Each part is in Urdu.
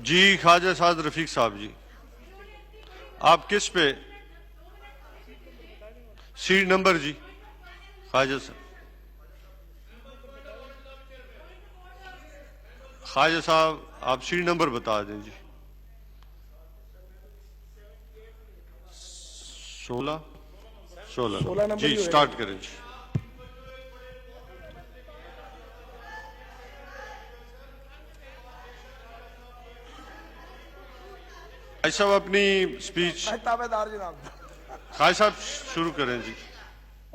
جی خواجہ سعد رفیق صاحب جی، آپ کس پہ سیٹ نمبر؟ جی خواجہ صاحب آپ سیٹ نمبر بتا دیں جی۔ 16 جی سٹارٹ کریں جی۔ خواجہ صاحب اپنی سپیچ خواجہ صاحب شروع کریں جی۔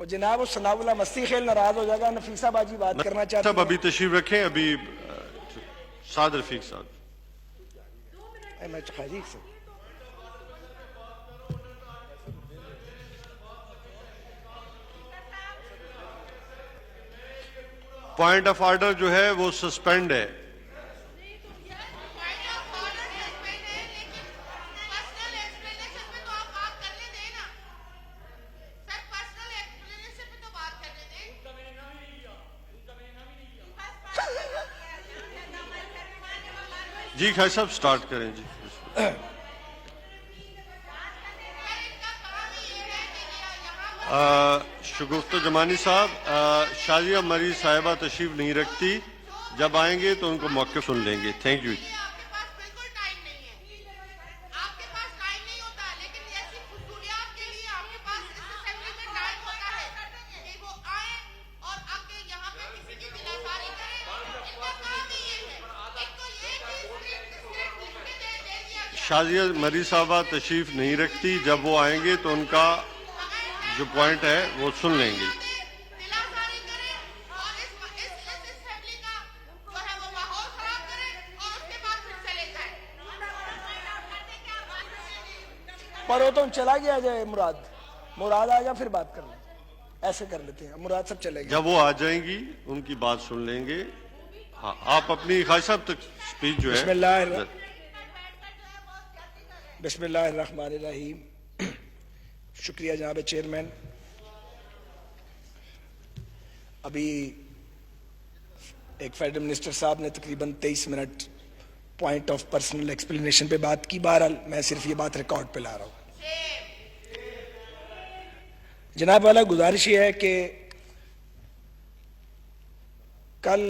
جناب ثناء اللہ مستی خیل ناراض ہو جائے گا، نفیسہ باجی بات کرنا چاہتے ہیں۔ صاحب ابھی تشریف رکھیں، ابھی سعد رفیق صاحب۔ پوائنٹ آف آرڈر جو ہے وہ سسپینڈ ہے۔ جی خواجہ صاحب سٹارٹ کریں جی۔ شگفتہ جمانی صاحب، شازیہ مری صاحبہ تشریف نہیں رکھتی، جب آئیں گے تو ان کو موقف سن لیں گے۔ Thank you. شازیہ مری صاحبہ تشریف نہیں رکھتی، جب وہ آئیں گے تو ان کا جو پوائنٹ ہے وہ سن لیں گے۔ پر وہ تو چلا گیا جائے، مراد آ جا پھر بات کر لیں، ایسے کر لیتے ہیں، مراد سب چلے گئے۔ جب وہ آ جائیں گی ان کی بات سن لیں گے۔ ہاں آپ اپنی خواجہ صاحب تک سپیچ جو ہے۔ بسم اللہ الرحمن الرحیم۔ شکریہ جناب چیئرمین۔ ابھی ایک فیڈرل منسٹر صاحب نے تقریباً 23 minute point of personal explanation پہ بات کی، بہرحال میں صرف یہ بات ریکارڈ پہ لا رہا ہوں۔ جناب والا گزارش یہ ہے کہ کل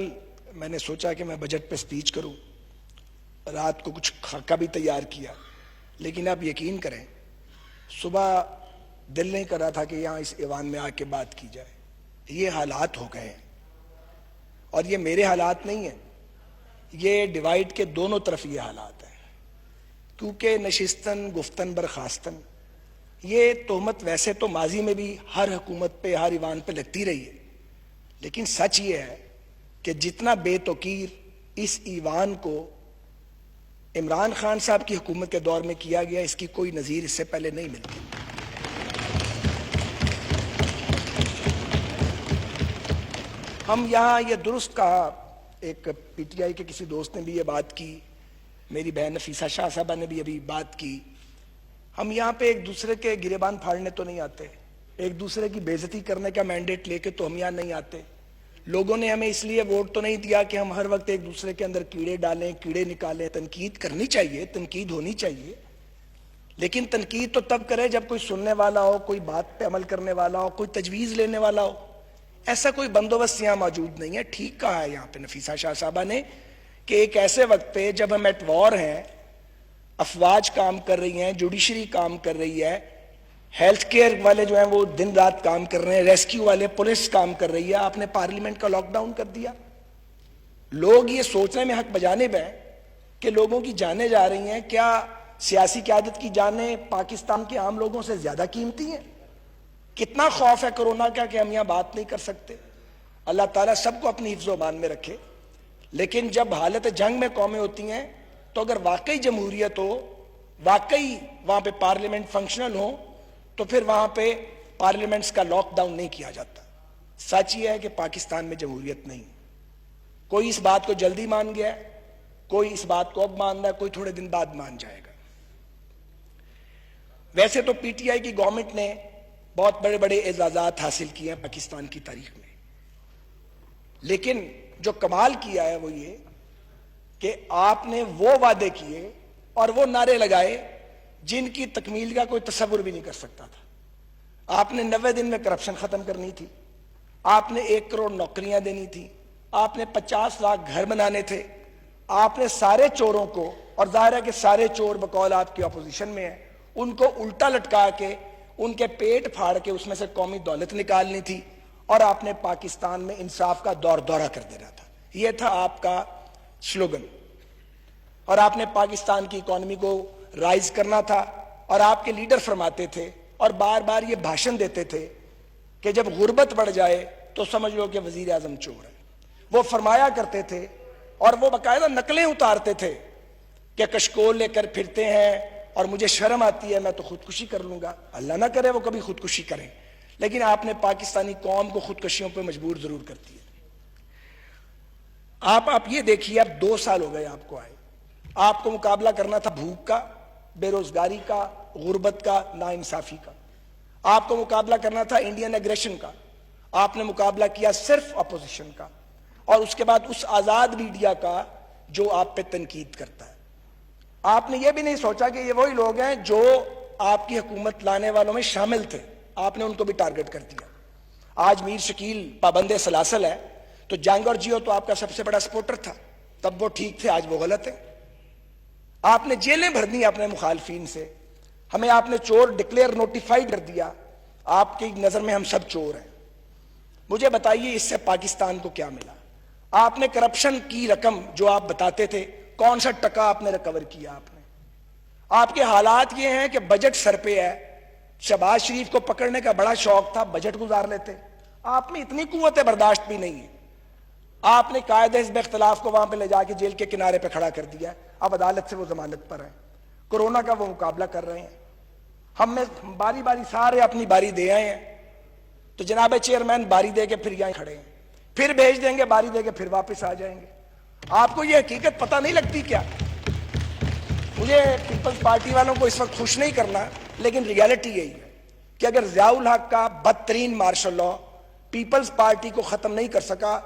میں نے سوچا کہ میں بجٹ پہ سپیچ کروں، رات کو کچھ خاکہ بھی تیار کیا، لیکن آپ یقین کریں صبح دل نہیں کر رہا تھا کہ یہاں اس ایوان میں آ کے بات کی جائے۔ یہ حالات ہو گئے ہیں، اور یہ میرے حالات نہیں ہیں، یہ ڈیوائیڈ کے دونوں طرف یہ حالات ہیں، کیونکہ نشستن گفتن برخاستن یہ تہمت ویسے تو ماضی میں بھی ہر حکومت پہ ہر ایوان پہ لگتی رہی ہے، لیکن سچ یہ ہے کہ جتنا بے توقیر اس ایوان کو عمران خان صاحب کی حکومت کے دور میں کیا گیا، اس کی کوئی نظیر اس سے پہلے نہیں ملتی۔ ہم یہاں یہ درست کہا، ایک پی ٹی آئی کے کسی دوست نے بھی یہ بات کی، میری بہن نفیسہ شاہ صاحبہ نے بھی ابھی بات کی، ہم یہاں پہ ایک دوسرے کے گریبان پھاڑنے تو نہیں آتے، ایک دوسرے کی بے عزتی کرنے کا مینڈیٹ لے کے تو ہم یہاں نہیں آتے۔ لوگوں نے ہمیں اس لیے ووٹ تو نہیں دیا کہ ہم ہر وقت ایک دوسرے کے اندر کیڑے ڈالیں، کیڑے نکالیں۔ تنقید کرنی چاہیے، تنقید ہونی چاہیے، لیکن تنقید تو تب کرے جب کوئی سننے والا ہو، کوئی بات پہ عمل کرنے والا ہو، کوئی تجویز لینے والا ہو۔ ایسا کوئی بندوبست یہاں موجود نہیں ہے۔ ٹھیک کہا ہے یہاں پہ نفیسہ شاہ صاحبہ نے کہ ایک ایسے وقت پہ جب ہم ایٹ وار ہیں، افواج کام کر رہی ہیں، جوڈیشری کام کر رہی ہے، ہیلتھ کیئر والے جو ہیں وہ دن رات کام کر رہے ہیں، ریسکیو والے، پولیس کام کر رہی ہے، آپ نے پارلیمنٹ کا لاک ڈاؤن کر دیا۔ لوگ یہ سوچنے میں حق بجانب ہیں کہ لوگوں کی جانیں جا رہی ہیں، کیا سیاسی قیادت کی جانیں پاکستان کے عام لوگوں سے زیادہ قیمتی ہیں؟ کتنا خوف ہے کرونا کا کہ ہم یہاں بات نہیں کر سکتے۔ اللہ تعالیٰ سب کو اپنی حفظ و امان میں رکھے، لیکن جب حالت جنگ میں قومیں ہوتی ہیں تو اگر واقعی جمہوریت ہو، واقعی وہاں پہ پارلیمنٹ فنکشنل ہو، تو پھر وہاں پہ پارلیمنٹس کا لاک ڈاؤن نہیں کیا جاتا۔ سچ یہ ہے کہ پاکستان میں جمہوریت نہیں۔ کوئی اس بات کو جلدی مان گیا ہے، کوئی اس بات کو اب مان رہا ہے، کوئی تھوڑے دن بعد مان جائے گا۔ ویسے تو پی ٹی آئی کی گورنمنٹ نے بہت بڑے بڑے اعزازات حاصل کیے ہیں پاکستان کی تاریخ میں، لیکن جو کمال کیا ہے وہ یہ کہ آپ نے وہ وعدے کیے اور وہ نعرے لگائے جن کی تکمیل کا کوئی تصور بھی نہیں کر سکتا تھا۔ آپ نے 90 دن میں کرپشن ختم کرنی تھی، آپ نے 1 کروڑ نوکریاں دینی تھی، آپ نے 50 لاکھ گھر بنانے تھے، آپ نے سارے چوروں کو، اور ظاہر ہے کہ سارے چور بقول آپ کی اپوزیشن میں ہیں، ان کو الٹا لٹکا کے ان کے پیٹ پھاڑ کے اس میں سے قومی دولت نکالنی تھی، اور آپ نے پاکستان میں انصاف کا دورہ کر دینا تھا۔ یہ تھا آپ کا سلوگن، اور آپ نے پاکستان کی اکانومی کو رائز کرنا تھا، اور آپ کے لیڈر فرماتے تھے اور بار بار یہ بھاشن دیتے تھے کہ جب غربت بڑھ جائے تو سمجھ لو کہ وزیر اعظم چور ہے۔ وہ فرمایا کرتے تھے اور وہ باقاعدہ نقلیں اتارتے تھے کہ کشکول لے کر پھرتے ہیں اور مجھے شرم آتی ہے، میں تو خودکشی کر لوں گا۔ اللہ نہ کرے وہ کبھی خودکشی کریں، لیکن آپ نے پاکستانی قوم کو خودکشیوں پہ مجبور ضرور کرتی ہے۔ آپ یہ دیکھیے، اب 2 سال ہو گئے آپ کو آئے، آپ کو مقابلہ کرنا تھا بھوک کا، بے روزگاری کا، غربت کا، ناانصافی کا۔ آپ کو مقابلہ کرنا تھا انڈین ایگریشن کا، آپ نے مقابلہ کیا صرف اپوزیشن کا، اور اس کے بعد اس آزاد میڈیا کا جو آپ پہ تنقید کرتا ہے۔ آپ نے یہ بھی نہیں سوچا کہ یہ وہی لوگ ہیں جو آپ کی حکومت لانے والوں میں شامل تھے، آپ نے ان کو بھی ٹارگٹ کر دیا۔ آج میر شکیل پابند سلاسل ہے، تو جنگ اور جیو تو آپ کا سب سے بڑا سپورٹر تھا، تب وہ ٹھیک تھے، آج وہ غلط ہے۔ آپ نے جیلیں بھر دی اپنے مخالفین سے، ہمیں آپ نے چور ڈکلیئر نوٹیفائیڈ کر دیا، آپ کی نظر میں ہم سب چور ہیں۔ مجھے بتائیے اس سے پاکستان کو کیا ملا؟ آپ نے کرپشن کی رقم جو آپ بتاتے تھے، کون سا ٹکا آپ نے ریکور کیا؟ آپ کے حالات یہ ہیں کہ بجٹ سر پہ ہے، شہباز شریف کو پکڑنے کا بڑا شوق تھا، بجٹ گزار لیتے۔ آپ میں اتنی قوت برداشت بھی نہیں ہے، آپ نے قائد حزب اختلاف کو وہاں پہ لے جا کے جیل کے کنارے پہ کھڑا کر دیا، اب عدالت سے وہ ضمانت پر ہیں، کورونا کا وہ مقابلہ کر رہے ہیں۔ ہم میں باری باری سارے اپنی باری دے آئے ہیں، تو جناب چیئرمین باری دے کے پھر یہاں کھڑے ہیں، پھر بھیج دیں گے، باری دے کے پھر واپس آ جائیں گے۔ آپ کو یہ حقیقت پتہ نہیں لگتی کیا؟ مجھے پیپلز پارٹی والوں کو اس وقت خوش نہیں کرنا، لیکن ریالٹی یہی ہے کہ اگر ضیاء الحق کا بدترین مارشل لا پیپلز پارٹی کو ختم نہیں کر سکا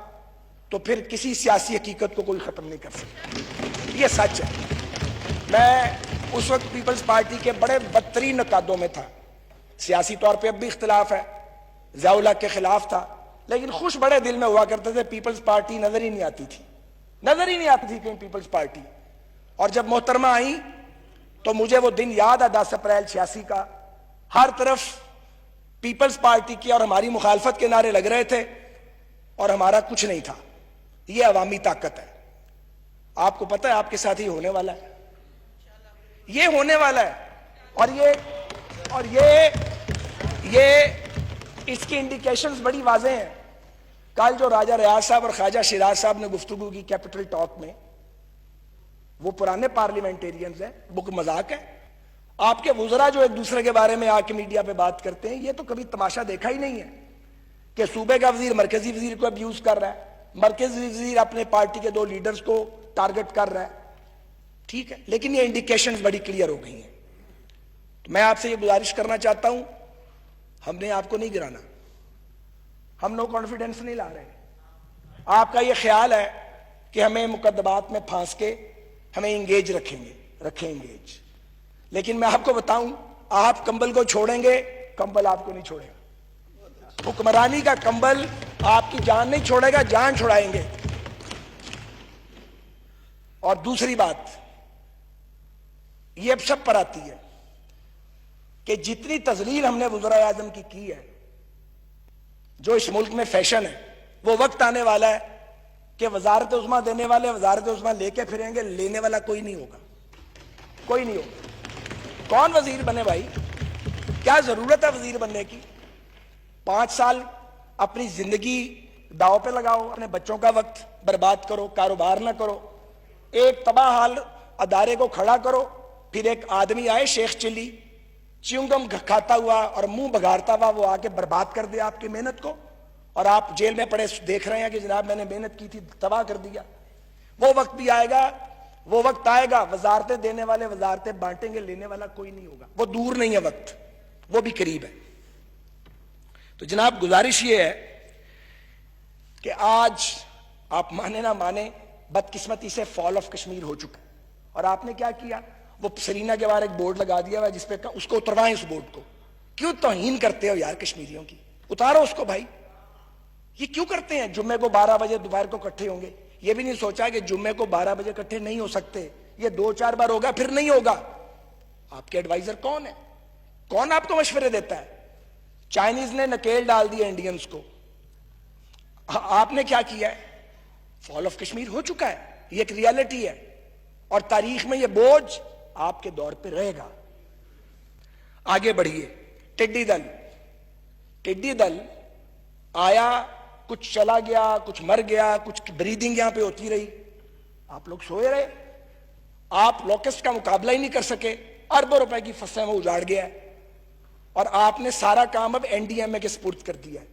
تو پھر کسی سیاسی حقیقت کو کوئی ختم نہیں کر سکتا۔ یہ سچ ہے۔ میں اس وقت پیپلز پارٹی کے بڑے بدترین نقادوں میں تھا، سیاسی طور پہ اب بھی اختلاف ہے، ضیاء الحق کے خلاف تھا، لیکن خوش بڑے دل میں ہوا کرتے تھے۔ پیپلز پارٹی نظر ہی نہیں آتی تھی، نظر ہی نہیں آتی تھی کہیں پیپلز پارٹی۔ اور جب محترمہ آئیں تو مجھے وہ دن یاد ہے 10 اپریل 86 کا، ہر طرف پیپلز پارٹی کی اور ہماری مخالفت کے نعرے لگ رہے تھے اور ہمارا کچھ نہیں تھا۔ یہ عوامی طاقت ہے۔ آپ کو پتہ ہے آپ کے ساتھ ہی ہونے والا ہے، یہ ہونے والا ہے، اور یہ اس کی انڈیکیشنز بڑی واضح ہیں۔ کل جو راجہ ریاض صاحب اور خواجہ شیراز صاحب نے گفتگو کی کیپٹل ٹاک میں، وہ پرانے پارلیمنٹیرینز ہیں، وہ مذاق ہے؟ آپ کے وزراء جو ایک دوسرے کے بارے میں آ کے میڈیا پہ بات کرتے ہیں، یہ تو کبھی تماشا دیکھا ہی نہیں ہے کہ صوبے کا وزیر مرکزی وزیر کو ابیوز کر رہا ہے، مرکزی وزیر اپنے پارٹی کے 2 لیڈرز کو ٹارگٹ کر رہا ہے۔ ٹھیک ہے، لیکن یہ انڈیکیشنز بڑی کلیئر ہو گئی ہیں۔ تو میں آپ سے یہ گزارش کرنا چاہتا ہوں، ہم نے آپ کو نہیں گرانا، ہم نو کانفیڈنس نہیں لا رہے۔ آپ کا یہ خیال ہے کہ ہمیں مقدمات میں پھانس کے ہمیں انگیج رکھیں انگیج، لیکن میں آپ کو بتاؤں، آپ کمبل کو چھوڑیں گے، کمبل آپ کو نہیں چھوڑے گا۔ حکمرانی کا کمبل آپ کی جان نہیں چھوڑے گا، جان چھڑائیں گے۔ اور دوسری بات یہ اب سب پر آتی ہے کہ جتنی تذلیل ہم نے وزراء اعظم کی ہے، جو اس ملک میں فیشن ہے، وہ وقت آنے والا ہے کہ وزارت عظمیٰ دینے والے وزارت عظمیٰ لے کے پھریں گے، لینے والا کوئی نہیں ہوگا، کوئی نہیں ہوگا۔ کون وزیر بنے بھائی؟ کیا ضرورت ہے وزیر بننے کی؟ 5 سال اپنی زندگی داؤ پہ لگاؤ، اپنے بچوں کا وقت برباد کرو، کاروبار نہ کرو، ایک تباہ حال ادارے کو کھڑا کرو، پھر ایک آدمی آئے شیخ چلی چیونگم کھاتا ہوا اور منہ بگارتا ہوا، وہ آ کے برباد کر دے آپ کی محنت کو، اور آپ جیل میں پڑے دیکھ رہے ہیں کہ جناب میں نے محنت کی تھی، تباہ کر دیا۔ وہ وقت بھی آئے گا، وہ وقت آئے گا، وزارتیں دینے والے وزارتیں بانٹیں گے، لینے والا کوئی نہیں ہوگا۔ وہ دور نہیں ہے وقت، وہ بھی قریب ہے۔ تو جناب گزارش یہ ہے کہ آج آپ مانے نہ مانے بدقسمتی سے فال آف کشمیر ہو چکا ہے. اور آپ نے کیا کیا؟ وہ سرینا کے باہر ایک بورڈ لگا دیا ہوا جس پہ اس کو اتروائیں. اس بورڈ کو کیوں توہین کرتے ہو یار کشمیریوں کی؟ اتارو اس کو بھائی. یہ کیوں کرتے ہیں؟ جمعے کو 12 بجے دوپہر کو اکٹھے ہوں گے. یہ بھی نہیں سوچا کہ جمعے کو 12 بجے اکٹھے نہیں ہو سکتے, یہ 2-4 بار ہوگا پھر نہیں ہوگا. آپ کے ایڈوائزر کون ہے؟ کون آپ کو مشورے دیتا ہے؟ چائنیز نے نکیل ڈال دیا انڈینز کو, آپ نے کیا کیا ہے؟ فال آف کشمیر ہو چکا ہے, یہ ایک ریالٹی ہے اور تاریخ میں یہ بوجھ آپ کے دور پہ رہے گا. آگے بڑھیے. ٹڈی دل, ٹڈی دل آیا, کچھ چلا گیا, کچھ مر گیا, کچھ بریدنگ یہاں پہ ہوتی رہی. آپ لوگ سوئے رہے, آپ لوکسٹ کا مقابلہ ہی نہیں کر سکے. اربوں روپے کی فصلیں وہ اجاڑ گیا ہے اور آپ نے سارا کام اب این ڈی ایم اے کے سپرد کر دیا ہے.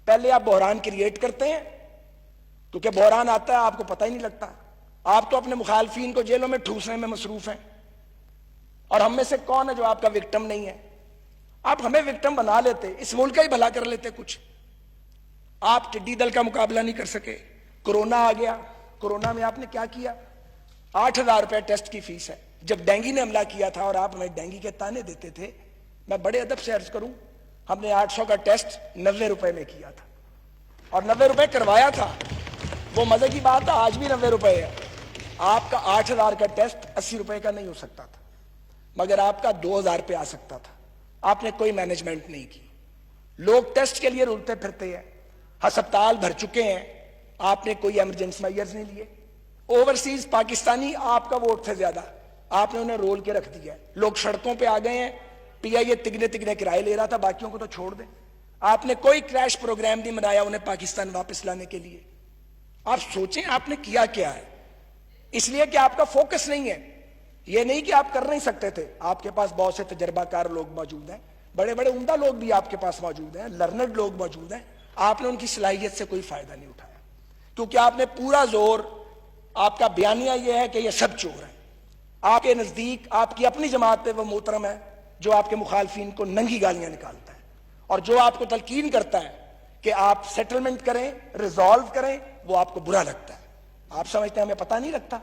پہلے آپ بحران کریٹ کرتے ہیں, کیونکہ بحران آتا ہے آپ کو پتہ ہی نہیں لگتا. آپ تو اپنے مخالفین کو جیلوں میں ٹھوسنے میں مصروف ہیں, اور ہم میں سے کون ہے جو آپ کا وکٹم نہیں ہے؟ آپ ہمیں وکٹم بنا لیتے, اس ملک کا ہی بھلا کر لیتے کچھ. آپ ٹڈی دل کا مقابلہ نہیں کر سکے. کورونا آ گیا, کورونا میں آپ نے کیا کیا؟ 8,000 روپے ٹیسٹ کی فیس ہے. جب ڈینگی نے حملہ کیا تھا اور آپ ہمیں ڈینگی کے تانے دیتے تھے, میں بڑے ادب سے عرض کروں, ہم نے 800 کا ٹیسٹ 90 روپے میں کیا تھا اور 90 روپے کروایا تھا. وہ مزے کی بات ہے, آج بھی 90 روپے ہے. آپ کا 8,000 کا ٹیسٹ 80 روپے کا نہیں ہو سکتا تھا, مگر آپ کا 2,000 پہ آ سکتا تھا. آپ نے کوئی مینجمنٹ نہیں کی. لوگ ٹیسٹ کے لیے رولتے پھرتے ہیں, ہسپتال بھر چکے ہیں, آپ نے کوئی ایمرجنسی میئرز نہیں لیے. اوورسیز پاکستانی آپ کا ووٹ تھے زیادہ, آپ نے انہیں رول کے رکھ دیا ہے. لوگ سڑکوں پہ آ گئے ہیں, پی آئی اے تگنے تگنے کرائے لے رہا تھا, باقیوں کو تو چھوڑ دیں. آپ نے کوئی کریش پروگرام نہیں بنایا انہیں پاکستان واپس لانے کے لیے. آپ سوچیں آپ نے کیا کیا ہے. اس لیے کہ آپ کا فوکس نہیں ہے. یہ نہیں کہ آپ کر نہیں سکتے تھے, آپ کے پاس بہت سے تجربہ کار لوگ موجود ہیں, بڑے بڑے عمدہ لوگ بھی آپ کے پاس موجود ہیں, لرنڈ لوگ موجود ہیں. آپ نے ان کی صلاحیت سے کوئی فائدہ نہیں اٹھایا, کیونکہ آپ نے پورا زور, آپ کا بیانیہ یہ ہے کہ یہ سب چور ہیں. آپ کے نزدیک آپ کی اپنی جماعت پہ وہ محترم ہے جو آپ کے مخالفین کو ننگی گالیاں نکالتا ہے, اور جو آپ کو تلقین کرتا ہے کہ آپ سیٹلمنٹ کریں, ریزالو کریں, وہ آپ کو برا لگتا ہے. آپ سمجھتے ہیں ہمیں پتہ نہیں لگتا.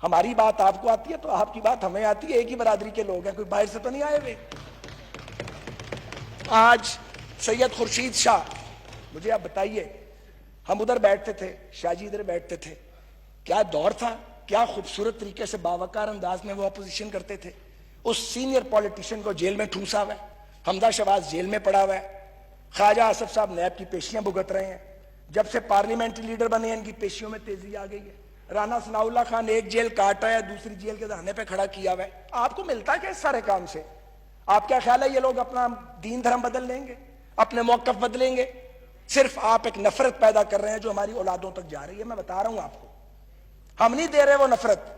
ہماری بات آپ کو آتی ہے تو آپ کی بات ہمیں آتی ہے. ایک ہی برادری کے لوگ ہیں, کوئی باہر سے تو نہیں آئے ہوئے. آج سید خورشید شاہ, مجھے آپ بتائیے, ہم ادھر بیٹھتے تھے, شاہ جی ادھر بیٹھتے تھے, کیا دور تھا, کیا خوبصورت طریقے سے باوقار انداز میں وہ اپوزیشن کرتے تھے. اس سینئر پولیٹیشین کو جیل میں ٹھوسا ہوا ہے, حمزہ شہباز جیل میں پڑا ہوا ہے, خواجہ آصف صاحب نیب کی پیشیاں بھگت رہے ہیں. جب سے پارلیمنٹری لیڈر بنے ہیں ان کی پیشیوں میں تیزی آ گئی ہے. رانا ثناء اللہ خان ایک جیل کاٹا ہے, دوسری جیل کے دہانے پہ کھڑا کیا ہوا ہے. آپ کو ملتا کیا اس سارے کام سے؟ آپ کیا خیال ہے یہ لوگ اپنا دین دھرم بدل لیں گے, اپنے موقف بدلیں گے؟ صرف آپ ایک نفرت پیدا کر رہے ہیں جو ہماری اولادوں تک جا رہی ہے. میں بتا رہا ہوں آپ کو, ہم نہیں دے رہے وہ نفرت,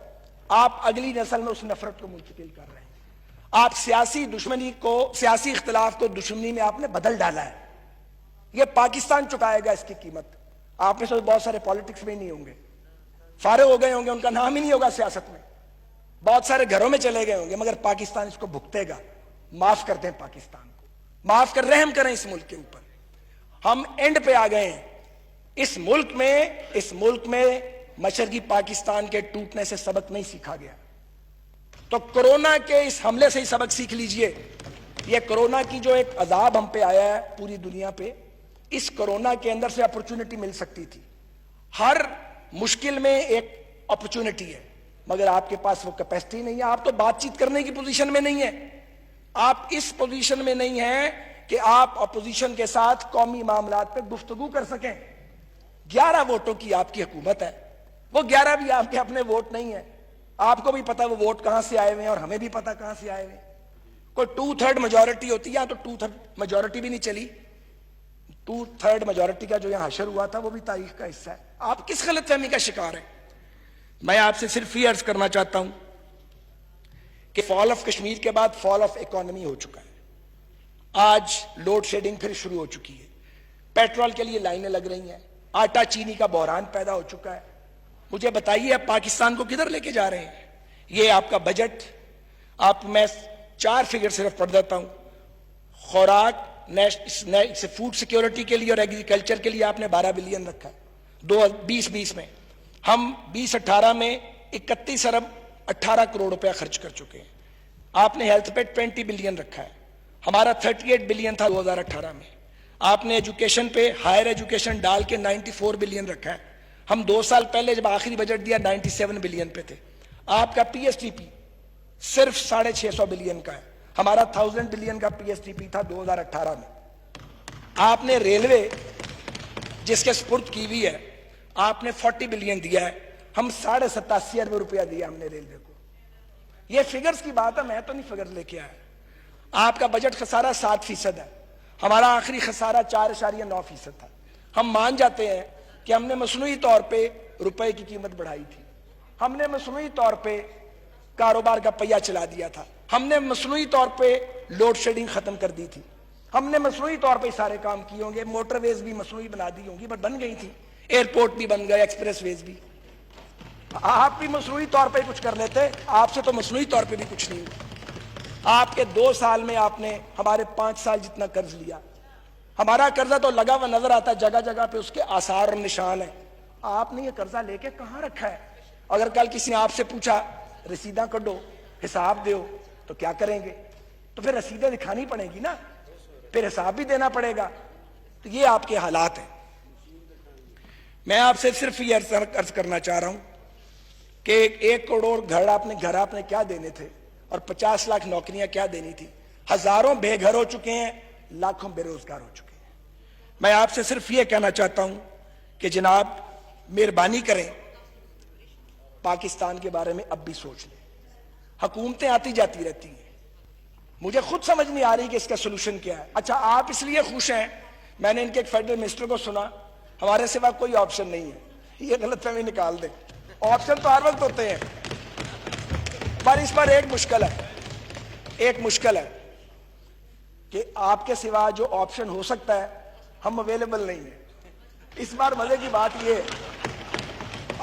آپ اگلی نسل میں اس نفرت کو منتقل کر رہے ہیں. آپ سیاسی دشمنی کو, سیاسی اختلاف کو دشمنی میں آپ نے بدل ڈالا ہے. یہ پاکستان چکائے گا اس کی قیمت. آپ میں سے بہت سارے پالیٹکس میں نہیں ہوں گے, فارغ ہو گئے ہوں گے, ان کا نام ہی نہیں ہوگا سیاست میں, بہت سارے گھروں میں چلے گئے ہوں گے, مگر پاکستان اس کو بھگتے گا. معاف کر دیں پاکستان کو, معاف کر, رحم کریں اس ملک کے اوپر. ہم اینڈ پہ آ گئے ہیں. اس ملک میں مشرقی پاکستان کے ٹوٹنے سے سبق نہیں سیکھا گیا. تو کورونا کے اس حملے سے ہی سبق سیکھ لیجئے. یہ کورونا کی جو ایک عذاب ہم پہ آیا ہے پوری دنیا پہ, اس کورونا کے اندر سے اپرچونٹی مل سکتی تھی. ہر مشکل میں ایک اپرچونٹی ہے, مگر آپ کے پاس وہ کیپیسٹی نہیں ہے. آپ تو بات چیت کرنے کی پوزیشن میں نہیں ہیں. آپ اس پوزیشن میں نہیں ہیں کہ آپ اپوزیشن کے ساتھ قومی معاملات پہ گفتگو کر سکیں. 11 ووٹوں کی آپ کی حکومت ہے, وہ 11 بھی آپ کے اپنے ووٹ نہیں ہیں. آپ کو بھی پتا وہ ووٹ کہاں سے آئے ہوئے ہیں اور ہمیں بھی پتا کہاں سے آئے ہوئے ہیں. کوئی 2/3 میجورٹی ہوتی ہے, تو 2/3 میجورٹی بھی نہیں چلی. 2/3 میجورٹی کا جو یہاں حشر ہوا تھا وہ بھی تاریخ کا حصہ ہے. آپ کس غلط فہمی کا شکار ہیں؟ میں آپ سے صرف یہ عرض کرنا چاہتا ہوں کہ فال آف کشمیر کے بعد فال آف اکانومی ہو چکا ہے. آج لوڈ شیڈنگ پھر شروع ہو چکی ہے, پیٹرول کے لیے لائنیں لگ رہی ہیں, آٹا چینی کا بحران پیدا ہو چکا ہے. مجھے بتائیے اب پاکستان کو کدھر لے کے جا رہے ہیں؟ یہ آپ کا بجٹ, میں 4 فگر صرف پڑھ دیتا ہوں. خوراک, فوڈ سیکیورٹی کے لیے اور ایگریکلچر کے لیے آپ نے 12 بلین رکھا ہے 2020 میں. ہم 2018 میں 31 ارب 18 کروڑ روپیہ خرچ کر چکے ہیں. آپ نے ہیلتھ پہ 20 بلین رکھا ہے, ہمارا 38 بلین تھا 2018 میں. آپ نے ایجوکیشن پہ, ہائر ایجوکیشن ڈال کے 94 بلین رکھا ہے. ہم 2 سال پہلے جب آخری بجٹ دیا 97 بلین پہ تھے. آپ کا پی ایس ٹی پی صرف 650 بلین کا ہے, ہمارا 1000 بلین کا پی ایس ٹی پی تھا 2018 میں. آپ نے ریلوے جس کے سپرد کی ہوئی ہے, آپ نے 40 بلین دیا ہے, ہم 87.5 ارب روپیہ دیا ہم نے ریلوے کو. یہ فگرز کی بات ہے, میں تو نہیں فگر لے کے آیا. آپ کا بجٹ خسارہ 7% ہے, ہمارا آخری خسارہ 4.9% تھا. ہم مان جاتے ہیں کہ ہم نے مصنوعی طور پہ روپے کی قیمت بڑھائی تھی, ہم نے مصنوعی طور پہ کاروبار کا پہیہ چلا دیا تھا, ہم نے مصنوعی طور پہ لوڈ شیڈنگ ختم کر دی تھی, ہم نے مصنوعی طور پہ سارے کام کیے ہوں گے. موٹر ویز بھی مصنوعی بنا دی ہوں گی, بٹ بن گئی تھی. ایئرپورٹ بھی بن گئے, ایکسپریس ویز بھی. آپ بھی مصنوعی طور پہ کچھ کر لیتے, آپ سے تو مصنوعی طور پہ بھی کچھ نہیں ہوا. آپ کے 2 سال میں آپ نے ہمارے 5 سال جتنا قرض لیا. ہمارا قرضہ تو لگا ہوا نظر آتا ہے, جگہ جگہ پہ اس کے آثار اور نشان ہیں. آپ نے یہ قرضہ لے کے کہاں رکھا ہے؟ اگر کل کسی نے آپ سے پوچھا رسیداں کڈو, حساب دیو, تو کیا کریں گے؟ تو پھر رسیدیں دکھانی پڑیں گی نا, پھر حساب بھی دینا پڑے گا. تو یہ آپ کے حالات ہیں. میں آپ سے صرف یہ عرض کرنا چاہ رہا ہوں کہ 1 کروڑ گھر آپ نے کیا دینے تھے, اور 50 لاکھ نوکریاں کیا دینی تھی. ہزاروں بے گھر ہو چکے ہیں, لاکھوں بے روزگار ہو چکے ہیں. میں آپ سے صرف یہ کہنا چاہتا ہوں کہ جناب مہربانی کریں, پاکستان کے بارے میں اب بھی سوچ لیں. حکومتیں آتی جاتی رہتی ہیں, مجھے خود سمجھ نہیں آ رہی کہ اس کا سلوشن کیا ہے. اچھا, آپ اس لیے خوش ہیں, میں نے ان کے ایک فیڈرل منسٹر کو سنا, ہمارے سوا کوئی آپشن نہیں ہے. یہ غلط فہمی نکال دیں, آپشن تو ہر وقت ہوتے ہیں, پر اس پر ایک مشکل ہے کہ آپ کے سوا جو آپشن ہو سکتا ہے ہم اویلیبل نہیں ہیں. اس بار مزے کی بات یہ ہے,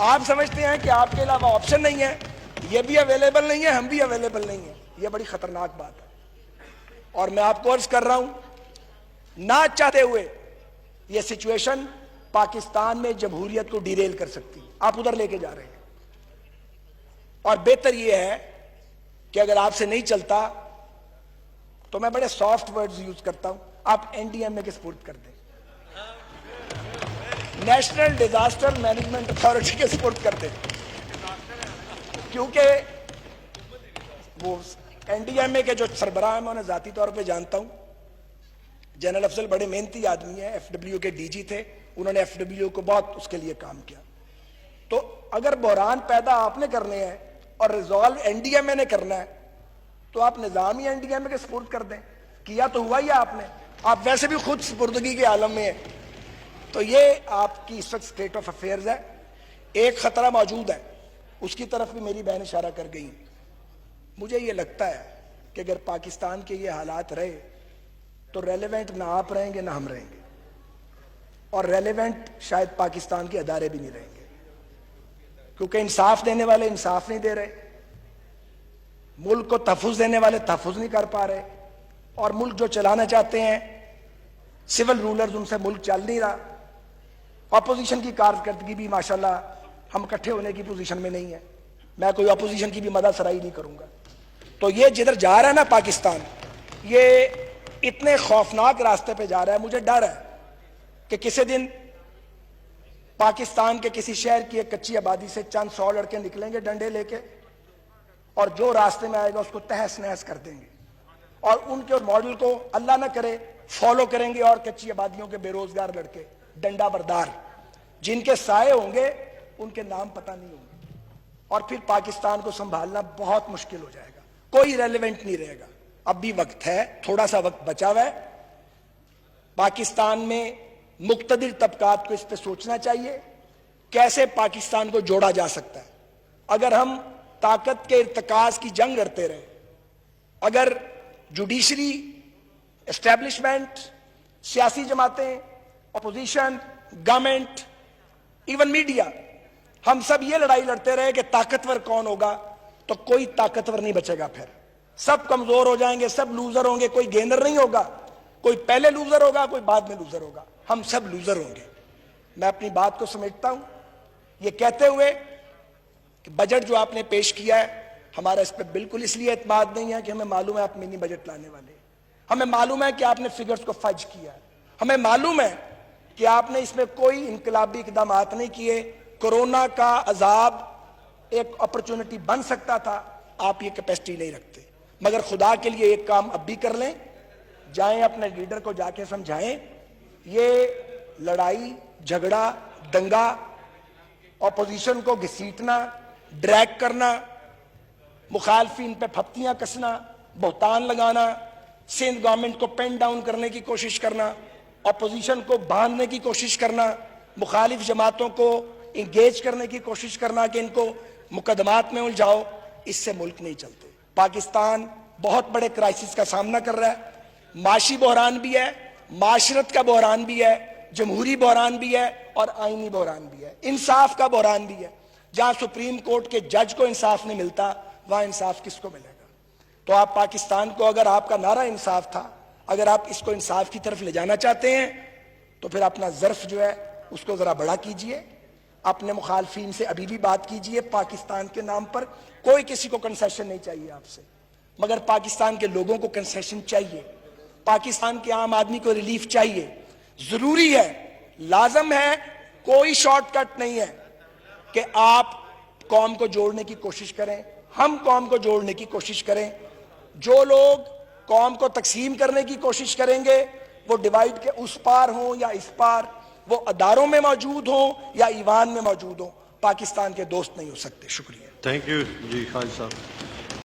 آپ سمجھتے ہیں کہ آپ کے علاوہ آپشن نہیں ہے, یہ بھی اویلیبل نہیں ہے, ہم بھی اویلیبل نہیں ہیں. یہ بڑی خطرناک بات ہے, اور میں آپ کو عرض کر رہا ہوں, نہ چاہتے ہوئے یہ سچویشن پاکستان میں جمہوریت کو ڈیریل کر سکتی. آپ ادھر لے کے جا رہے ہیں, اور بہتر یہ ہے کہ اگر آپ سے نہیں چلتا تو میں بڑے سافٹ ورڈز یوز کرتا ہوں, آپ این ڈی ایم اے کے سپورٹ کر دیں, نیشنل ڈیزاسٹر مینجمنٹ اتھارٹی کے سپورٹ کر دیں. کیونکہ وہ این ڈی ایم اے کے جو سربراہ ہیں میں انہیں ذاتی طور پہ جانتا ہوں. جنرل افضل بڑے محنتی آدمی ہیں, ایف ڈبلیو کے ڈی جی تھے, انہوں نے ایف ڈبلیو کو بہت اس کے لیے کام کیا. تو اگر بحران پیدا آپ نے کرنے ہیں اور ریزالو این ڈی ایم اے نے کرنا ہے, تو آپ نظام ہی این ڈی ایم اے کے سپورٹ کر دیں. کیا تو ہوا ہی آپ نے, آپ ویسے بھی خود سپردگی کے عالم میں ہیں. تو یہ آپ کی اس وقت اسٹیٹ آف افیئرز ہے. ایک خطرہ موجود ہے, اس کی طرف بھی میری بہن اشارہ کر گئی. مجھے یہ لگتا ہے کہ اگر پاکستان کے یہ حالات رہے تو ریلیونٹ نہ آپ رہیں گے نہ ہم رہیں گے, اور ریلیونٹ شاید پاکستان کے ادارے بھی نہیں رہیں گے, کیونکہ انصاف دینے والے انصاف نہیں دے رہے, ملک کو تحفظ دینے والے تحفظ نہیں کر پا رہے, اور ملک جو چلانا چاہتے ہیں سول رولرز, ان سے ملک چل نہیں رہا. اپوزیشن کی کارکردگی بھی ماشاءاللہ ہم اکٹھے ہونے کی پوزیشن میں نہیں ہے. میں کوئی اپوزیشن کی بھی مدد سرائی نہیں کروں گا. تو یہ جدھر جا رہا ہے نا پاکستان, یہ اتنے خوفناک راستے پہ جا رہا ہے. مجھے ڈر ہے کہ کسی دن پاکستان کے کسی شہر کی ایک کچی آبادی سے چند 100 لڑکے نکلیں گے ڈنڈے لے کے, اور جو راستے میں آئے گا اس کو تہس نہس کر دیں گے, اور ان کے ماڈل کو اللہ نہ کرے فالو کریں گے. اور کچی آبادیوں کے بے روزگار لڑکے ڈنڈا بردار, جن کے سائے ہوں گے ان کے نام پتہ نہیں ہوں گے, اور پھر پاکستان کو سنبھالنا بہت مشکل ہو جائے گا. کوئی ریلیونٹ نہیں رہے گا. اب بھی وقت ہے, تھوڑا سا وقت بچا ہوا ہے. پاکستان میں مقتدر طبقات کو اس پہ سوچنا چاہیے کیسے پاکستان کو جوڑا جا سکتا ہے. اگر ہم طاقت کے ارتکاز کی جنگ لڑتے رہے, اگر جوڈیشری, اسٹیبلشمنٹ, سیاسی جماعتیں, اپوزیشن, گورنمنٹ, ایون میڈیا, ہم سب یہ لڑائی لڑتے رہے کہ طاقتور کون ہوگا, تو کوئی طاقتور نہیں بچے گا. پھر سب کمزور ہو جائیں گے, سب لوزر ہوں گے. کوئی گینر نہیں ہوگا, کوئی پہلے لوزر ہوگا, کوئی بعد میں لوزر ہوگا. ہم سب لوزر ہوں گے. میں اپنی بات کو سمیٹتا ہوں. یہ کہتے ہوئے کہ بجٹ جو آپ نے پیش کیا ہے ہمارا اس پہ بالکل اس لیے اعتماد نہیں ہے کہ ہمیں معلوم ہے آپ منی بجٹ لانے والے ہیں، ہمیں معلوم ہے کہ آپ نے فگرز کو فج کیا ہے، ہمیں معلوم ہے کہ آپ نے اس میں کوئی انقلابی اقدامات نہیں کیے. کورونا کا عذاب ایک اپرچونٹی بن سکتا تھا، آپ یہ کیپیسٹی نہیں رکھتے. مگر خدا کے لیے ایک کام اب بھی کر لیں، جائیں اپنے لیڈر کو جا کے سمجھائیں یہ لڑائی جھگڑا دنگا اپوزیشن کو گھسیٹنا ڈریگ کرنا مخالفین پہ پھپتیاں کسنا بہتان لگانا سندھ گورنمنٹ کو پین ڈاؤن کرنے کی کوشش کرنا اپوزیشن کو باندھنے کی کوشش کرنا مخالف جماعتوں کو انگیج کرنے کی کوشش کرنا کہ ان کو مقدمات میں الجھاؤ، اس سے ملک نہیں چلتے. پاکستان بہت بڑے کرائسس کا سامنا کر رہا ہے، معاشی بحران بھی ہے، معاشرت کا بحران بھی ہے، جمہوری بحران بھی ہے اور آئینی بحران بھی ہے، انصاف کا بحران بھی ہے. جہاں سپریم کورٹ کے جج کو انصاف نہیں ملتا وہاں انصاف کس کو ملے گا؟ تو آپ پاکستان کو، اگر آپ کا نعرہ انصاف تھا، اگر آپ اس کو انصاف کی طرف لے جانا چاہتے ہیں تو پھر اپنا ظرف جو ہے اس کو ذرا بڑا کیجئے، اپنے مخالفین سے ابھی بھی بات کیجئے. پاکستان کے نام پر کوئی کسی کو کنسیشن نہیں چاہیے آپ سے، مگر پاکستان کے لوگوں کو کنسیشن چاہیے، پاکستان کے عام آدمی کو ریلیف چاہیے. ضروری ہے، لازم ہے، کوئی شارٹ کٹ نہیں ہے کہ آپ قوم کو جوڑنے کی کوشش کریں، ہم قوم کو جوڑنے کی کوشش کریں. جو لوگ قوم کو تقسیم کرنے کی کوشش کریں گے وہ ڈیوائیڈ کے اس پار ہوں یا اس پار، وہ اداروں میں موجود ہوں یا ایوان میں موجود ہوں، پاکستان کے دوست نہیں ہو سکتے. شکریہ. تھینک یو جی خالد صاحب.